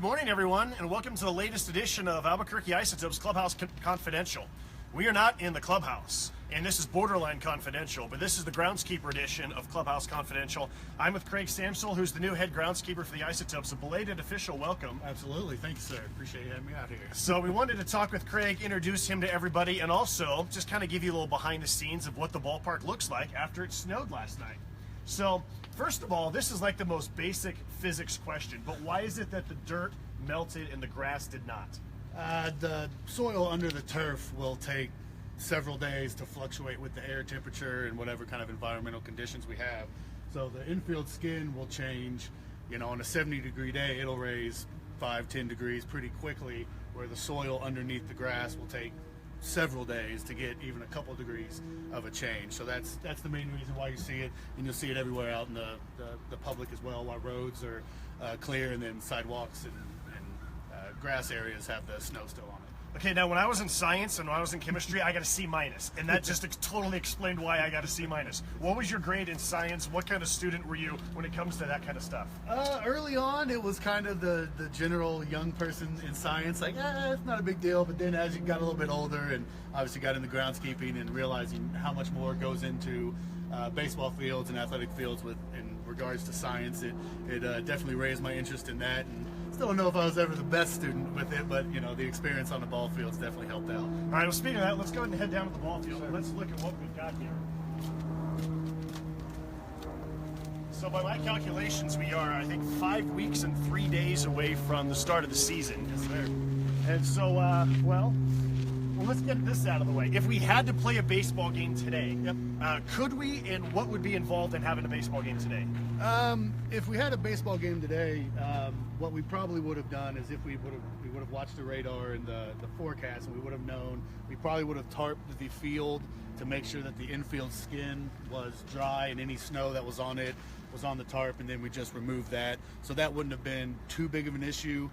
morning, everyone, and welcome to the latest edition of Albuquerque Isotopes Clubhouse Confidential. We are not in the clubhouse, and this is borderline confidential, but this is the Groundskeeper edition of Clubhouse Confidential. I'm with Craig Sampsell, who's the new head groundskeeper for the Isotopes. A belated official welcome. Absolutely. Thank you, sir. Appreciate you having me out here. So we wanted to talk with Craig, introduce him to everybody, and also just kind of give you a little behind the scenes of what the ballpark looks like after it snowed last night. So, first of all, this is like the most basic physics question, but why is it that the dirt melted and the grass did not? The soil under the turf will take several days to fluctuate with the air temperature and whatever kind of environmental conditions we have. So the infield skin will change. You know, on a 70-degree day, it'll raise 5-10 degrees pretty quickly, where the soil underneath the grass will take several days to get even a couple degrees of a change. So that's the main reason why you see it, and you'll see it everywhere out in the public as well, while roads are clear, and then sidewalks and grass areas have the snow still on it. Okay, now when I was in science and when I was in chemistry, I got a C-, and that just totally explained why I got a C-. What was your grade in science? What kind of student were you when it comes to that kind of stuff? Early on, it was kind of the general young person in science, like, it's not a big deal. But then as you got a little bit older and obviously got into groundskeeping and realizing how much more goes into baseball fields and athletic fields in regards to science, it definitely raised my interest in that. And still don't know if I was ever the best student with it, but, you know, the experience on the ball fields definitely helped out. All right, well, speaking of that, let's go ahead and head down to the ball field and let's look at what we've got here. So by my calculations, we are, I think, 5 weeks and 3 days away from the start of the season. Yes, sir. And so, well, let's get this out of the way. If we had to play a baseball game today, could we, and what would be involved in having a baseball game today? If we had a baseball game today, what we probably would have done is if we would have watched the radar and the forecast, and we would have known, we probably would have tarped the field to make sure that the infield skin was dry and any snow that was on it was on the tarp, and then we just removed that. So that wouldn't have been too big of an issue.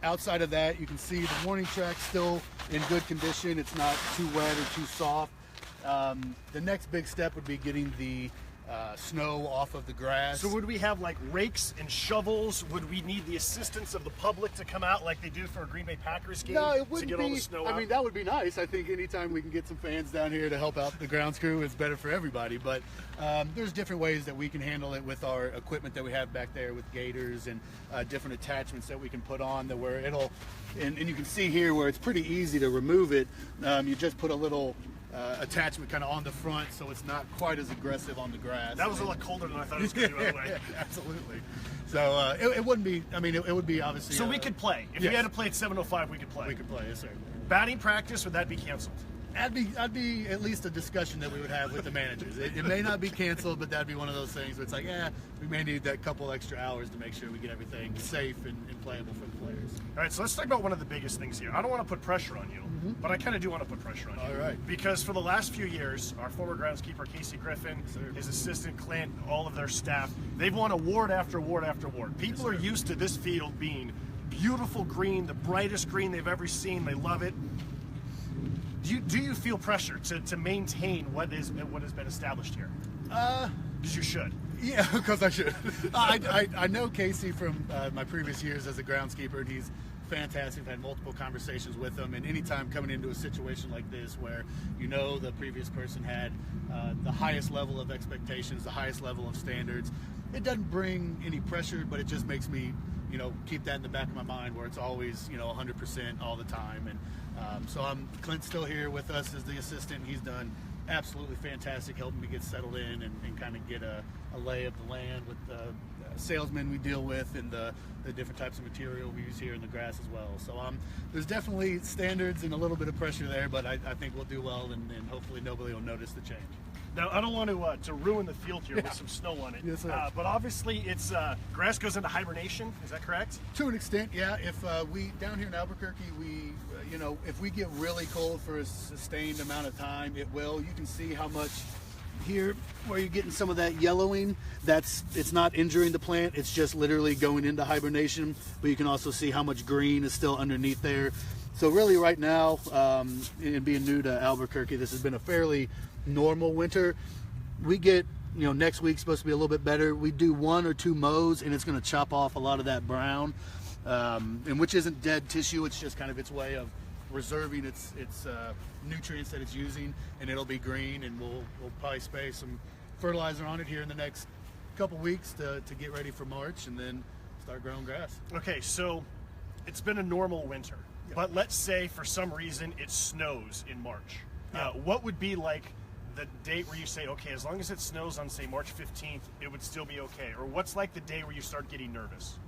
Outside of that, you can see the warning track's still in good condition. It's not too wet or too soft. The next big step would be getting the snow off of the grass. So would we have like rakes and shovels? Would we need the assistance of the public to come out like they do for a Green Bay Packers game? No, it wouldn't to get all the snow out? I mean, that would be nice. I think anytime we can get some fans down here to help out the grounds crew, it's better for everybody. But there's different ways that we can handle it with our equipment that we have back there with gaiters and different attachments that we can put on that where it'll, and you can see here where it's pretty easy to remove it. You just put a little attachment kind of on the front, so it's not quite as aggressive on the grass. That was a lot colder than I thought it was going to be, by the way. Absolutely. So it wouldn't be, I mean, it would be obviously. So we could play. If we had to play at 7:05, we could play. We could play, yes, sir. Batting practice, would that be canceled? That'd be at least a discussion that we would have with the managers. It may not be canceled, but that'd be one of those things where it's like, we may need that couple extra hours to make sure we get everything safe and playable for the players. All right, so let's talk about one of the biggest things here. I don't want to put pressure on you, but I kind of do want to put pressure on you. All right. Because for the last few years, our former groundskeeper, Casey Griffin, his assistant, Clint, all of their staff, they've won award after award after award. People are used to this field being beautiful green, the brightest green they've ever seen. They love it. Do you feel pressure to maintain what has been established here? Because you should. Yeah, because I should. I know Casey from my previous years as a groundskeeper, and he's fantastic. I've had multiple conversations with him, and anytime coming into a situation like this where you know the previous person had the highest level of expectations, the highest level of standards, it doesn't bring any pressure, but it just makes me, keep that in the back of my mind where it's always, 100% all the time. And so Clint's still here with us as the assistant. He's done absolutely fantastic helping me get settled in and kind of get a lay of the land with the salesmen we deal with and the different types of material we use here in the grass as well. So there's definitely standards and a little bit of pressure there, but I think we'll do well and hopefully nobody will notice the change. Now, I don't want to ruin the field here with some snow on it. Yes, sir. But obviously, it's grass goes into hibernation. Is that correct? To an extent, yeah. If we down here in Albuquerque, we if we get really cold for a sustained amount of time, it will. You can see how much here where you're getting some of that yellowing. It's not injuring the plant. It's just literally going into hibernation. But you can also see how much green is still underneath there. So really, right now, and being new to Albuquerque, this has been a fairly normal winter. We get, next week's supposed to be a little bit better. We do 1 or 2 mows and it's going to chop off a lot of that brown. and which isn't dead tissue. It's just kind of its way of reserving its nutrients that it's using, and it'll be green. And we'll probably spray some fertilizer on it here in the next couple weeks to get ready for March, and then start growing grass. Okay, so it's been a normal winter, but let's say for some reason it snows in March. What would be like the date where you say, okay, as long as it snows on, say, March 15th, it would still be okay? Or what's like the day where you start getting nervous?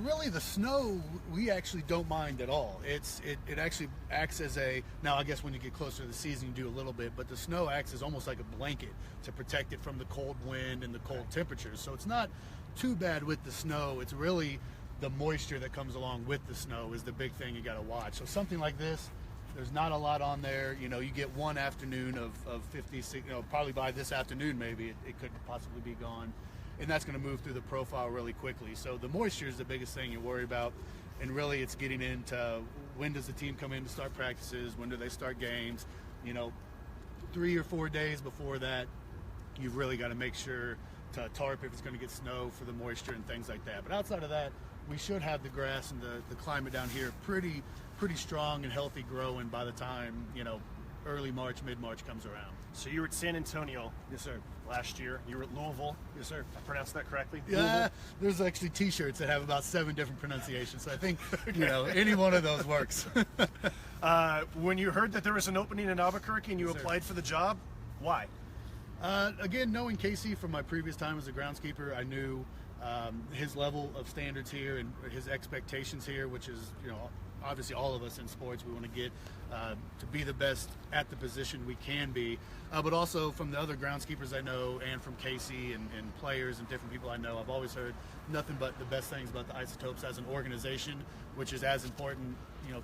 Really, the snow, we actually don't mind at all. It actually acts as now I guess when you get closer to the season you do a little bit, but the snow acts as almost like a blanket to protect it from the cold wind and the cold temperatures. So it's not too bad with the snow. It's really the moisture that comes along with the snow is the big thing you got to watch. So something like this, there's not a lot on there. You get one afternoon of 50, probably by this afternoon maybe it could possibly be gone. And that's going to move through the profile really quickly. So the moisture is the biggest thing you worry about. And really it's getting into when does the team come in to start practices, when do they start games. 3 or 4 days before that, you've really got to make sure to tarp if it's going to get snow for the moisture and things like that. But outside of that, we should have the grass and the climate down here pretty strong and healthy growing by the time, early March, mid-March comes around. So you were at San Antonio. Yes, sir. Last year. You were at Louisville. Yes, sir. I pronounced that correctly? Yeah, Louisville? There's actually T-shirts that have about 7 different pronunciations. So I think, any one of those works. When you heard that there was an opening in Albuquerque and you applied for the job, why? Again, knowing Casey from my previous time as a groundskeeper, I knew his level of standards here and his expectations here, which is, obviously all of us in sports, we want to get to be the best at the position we can be, but also from the other groundskeepers I know and from Casey and players and different people I know, I've always heard nothing but the best things about the Isotopes as an organization, which is as important,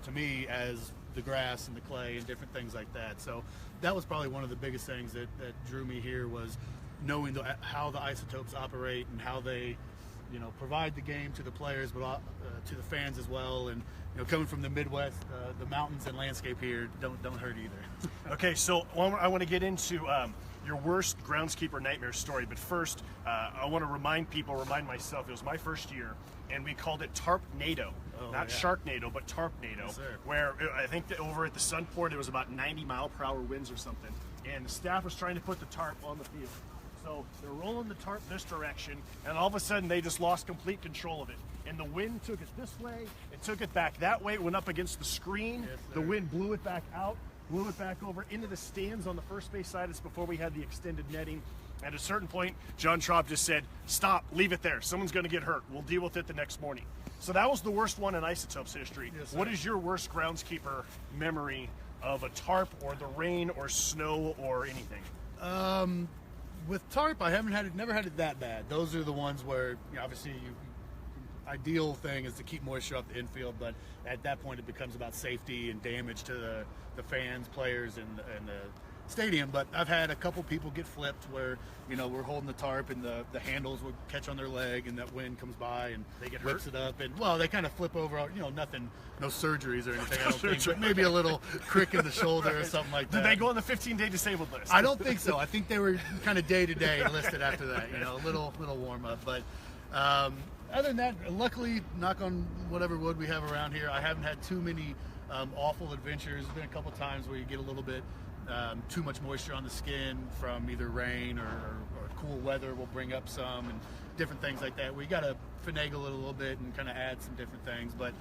to me as the grass and the clay and different things like that. So that was probably one of the biggest things that drew me here, was knowing how the Isotopes operate and how they provide the game to the players, but to the fans as well. And coming from the Midwest, the mountains and landscape here don't hurt either. Okay, so I want to get into your worst groundskeeper nightmare story, but first I want to remind myself, it was my first year, and we called it Tarpnado. Not Sharknado, but Tarpnado. Yes, sir. Where I think that over at the Sunport, it was about 90-mile-per-hour winds or something, and the staff was trying to put the tarp on the field. So they're rolling the tarp this direction, and all of a sudden they just lost complete control of it. And the wind took it this way, it took it back that way, it went up against the screen. Yes, the wind blew it back out, blew it back over into the stands on the first base side. It's before we had the extended netting. At a certain point, John Traub just said, stop, leave it there. Someone's going to get hurt. We'll deal with it the next morning. So that was the worst one in Isotopes history. Yes, what is your worst groundskeeper memory of a tarp or the rain or snow or anything? With tarp, I never had it that bad. Those are the ones where obviously ideal thing is to keep moisture off the infield, but at that point it becomes about safety and damage to the fans, players, and the stadium. But I've had a couple people get flipped where we're holding the tarp and the handles will catch on their leg and that wind comes by and they get lifts hurt. It up, and they kind of flip over. Nothing, no surgeries or anything. I don't think, but maybe a little crick in the shoulder or something like that. Did they go on the 15-day disabled list? I don't think so. I think they were kind of day to day listed after that. A little warm up, but. Other than that, luckily, knock on whatever wood we have around here, I haven't had too many awful adventures. There's been a couple times where you get a little bit too much moisture on the skin from either rain or cool weather will bring up some, and different things like that. We got to finagle it a little bit and kind of add some different things. But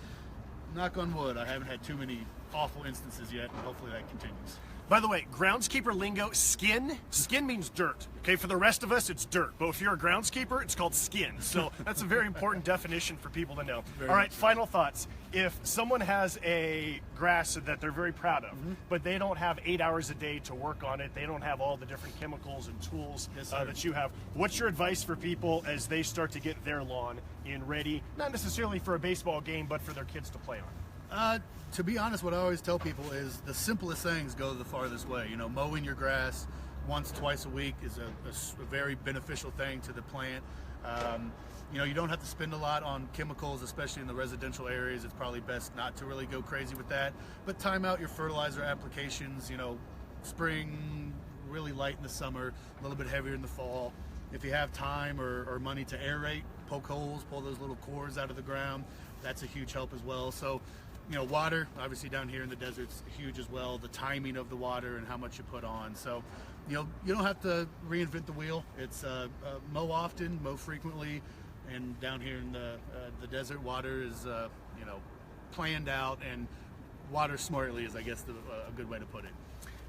knock on wood, I haven't had too many awful instances yet, and hopefully that continues. By the way, groundskeeper lingo, skin means dirt. Okay, for the rest of us, it's dirt. But if you're a groundskeeper, it's called skin. So that's a very important definition for people to know. All right, final thoughts. If someone has a grass that they're very proud of, but they don't have 8 hours a day to work on it, they don't have all the different chemicals and tools that you have, what's your advice for people as they start to get their lawn in ready, not necessarily for a baseball game, but for their kids to play on? To be honest, what I always tell people is the simplest things go the farthest way. Mowing your grass once, twice a week is a very beneficial thing to the plant. You don't have to spend a lot on chemicals, especially in the residential areas. It's probably best not to really go crazy with that. But time out your fertilizer applications. Spring, really light in the summer, a little bit heavier in the fall. If you have time or money to aerate, poke holes, pull those little cores out of the ground. that's a huge help as well. So, water, obviously down here in the desert's huge as well. The timing of the water and how much you put on. So, you don't have to reinvent the wheel. It's mow often, mow frequently, and down here in the desert, water is planned out, and water smartly is, I guess, a good way to put it.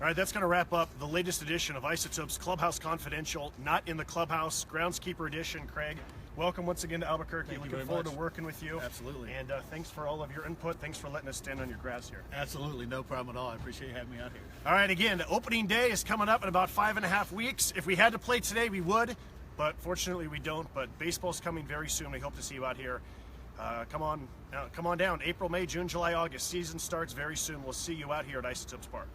All right, that's going to wrap up the latest edition of Isotopes Clubhouse Confidential, not in the Clubhouse, Groundskeeper edition. Craig, welcome once again to Albuquerque. Looking forward to working with you. Absolutely. And thanks for all of your input. Thanks for letting us stand on your grass here. Absolutely, no problem at all. I appreciate you having me out here. All right, again, opening day is coming up in about 5.5 weeks. If we had to play today, we would, but fortunately we don't. But baseball's coming very soon. We hope to see you out here. Come on down. April, May, June, July, August. Season starts very soon. We'll see you out here at Isotopes Park.